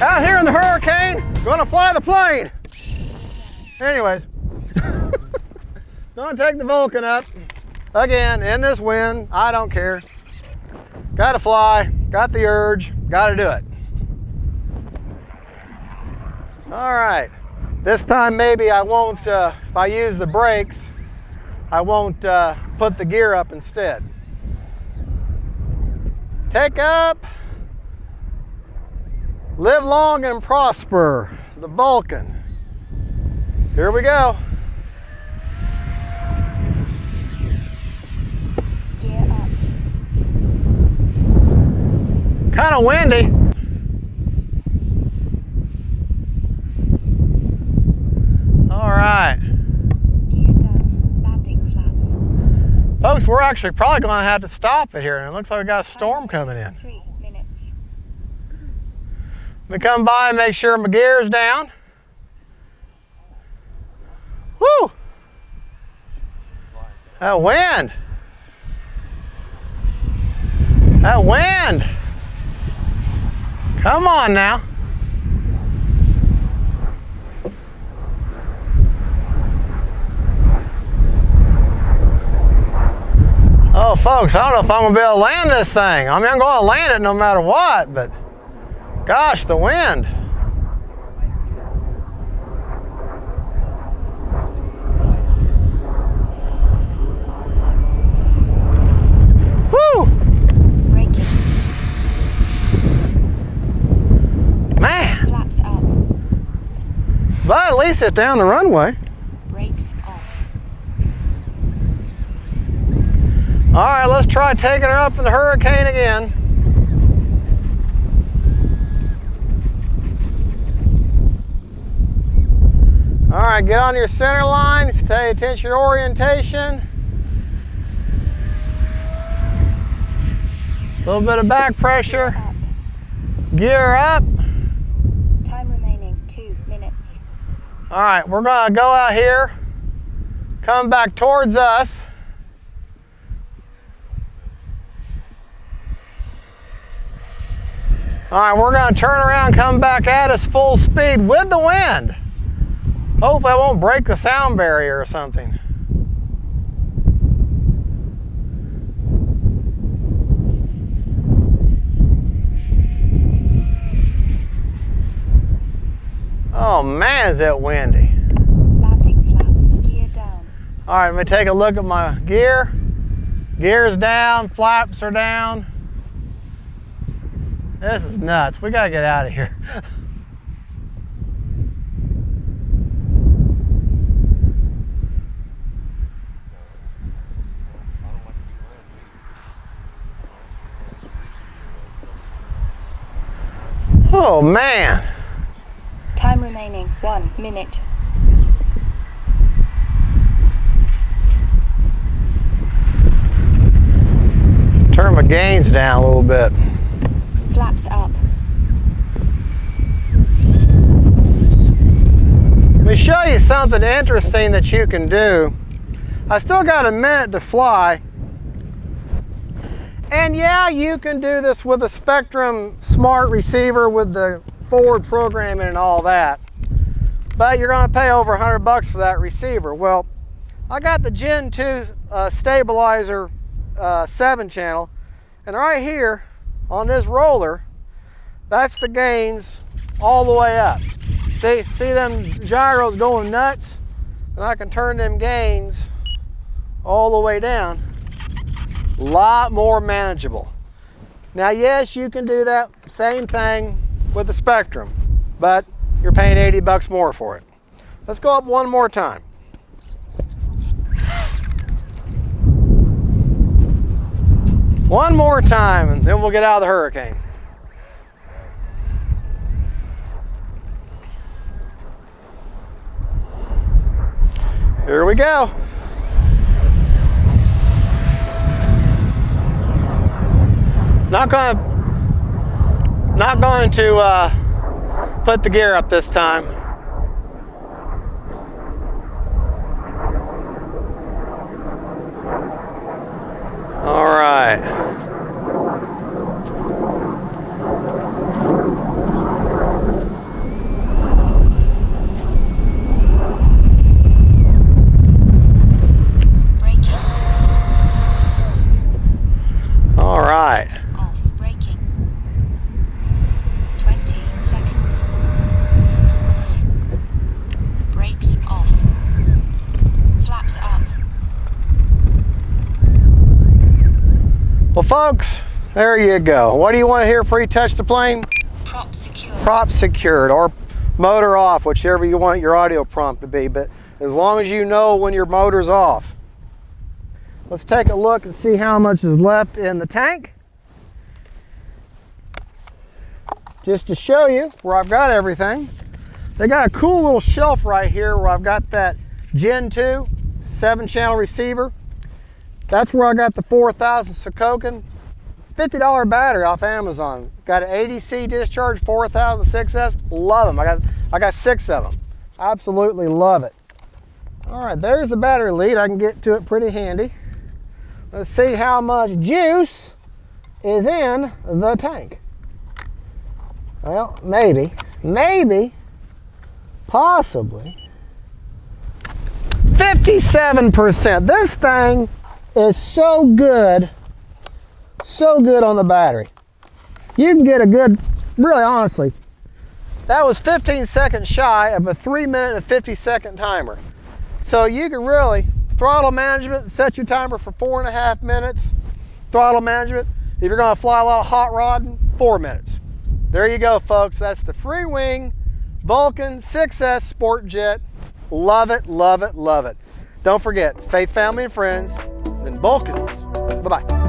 Out here in the hurricane, gonna fly the plane. Anyways, gonna take the Vulcan up. Again, in this wind, I don't care. Gotta fly, got the urge, gotta do it. All right, this time maybe I won't, if I use the brakes, I won't put the gear up instead. Take up, live long and prosper, the Vulcan. Here we go. Gear up. Kind of windy. All right. Gear down. Landing flaps. Folks, we're actually probably going to have to stop it here, and it looks like we got a storm coming in. 3 minutes. Let me come by and make sure my gear's down. Woo! That wind! That wind! Come on now. Oh, folks, I don't know if I'm going to be able to land this thing. I mean, I'm going to land it no matter what, but gosh, the wind. Woo! Braking. Man. Flaps up. But at least it's down the runway. Brakes off. All right, let's try taking her up in the hurricane again. All right, get on your center line, pay attention to your orientation. A little bit of back pressure. Gear up. Time remaining 2 minutes. All right, we're gonna go out here, come back towards us. All right, we're gonna turn around, come back at us full speed with the wind. Hopefully I won't break the sound barrier or something. Oh man, is it windy. Landing flaps. Gear down. All right, let me take a look at my gear. Gear's down, flaps are down. This is nuts. We gotta get out of here. Oh man. Time remaining 1 minute. Turn my gains down a little bit. Flaps up. Let me show you something interesting that you can do. I still got a minute to fly. And yeah, you can do this with a Spectrum Smart receiver with the forward programming and all that. But you're gonna pay over $100 for that receiver. Well, I got the Gen 2 stabilizer 7 channel, and right here on this roller, that's the gains all the way up. See them gyros going nuts? And I can turn them gains all the way down. A lot more manageable. Now, yes, you can do that same thing with the Spectrum, but you're paying $80 more for it. Let's go up one more time. One more time, and then we'll get out of the hurricane. Here we go. Not going to put the gear up this time. All right. Well, folks, there you go. What do you want to hear before you touch the plane? Prop secured. Prop secured, or motor off, whichever you want your audio prompt to be, but as long as you know when your motor's off. Let's take a look and see how much is left in the tank. Just to show you where I've got everything. They got a cool little shelf right here where I've got that Gen 2 7-channel receiver. That's where I got the 4000 Sokokin $50 battery off Amazon. Got an 80C discharge 4000 6S. Love them. I got 6 of them. Absolutely love it. All right, there's the battery lead. I can get to it pretty handy. Let's see how much juice is in the tank. Well, maybe, possibly 57%. This thing is so good on the battery. You can get a good, really honestly, that was 15 seconds shy of a 3-minute and 50-second timer. So you can really, throttle management, set your timer for 4.5 minutes. Throttle management, if you're gonna fly a lot of hot rodding, 4 minutes. There you go, folks. That's the Freewing Vulcan 6S Sport Jet. Love it, love it, love it. Don't forget, faith, family, and friends, and Vulcans. Bye-bye.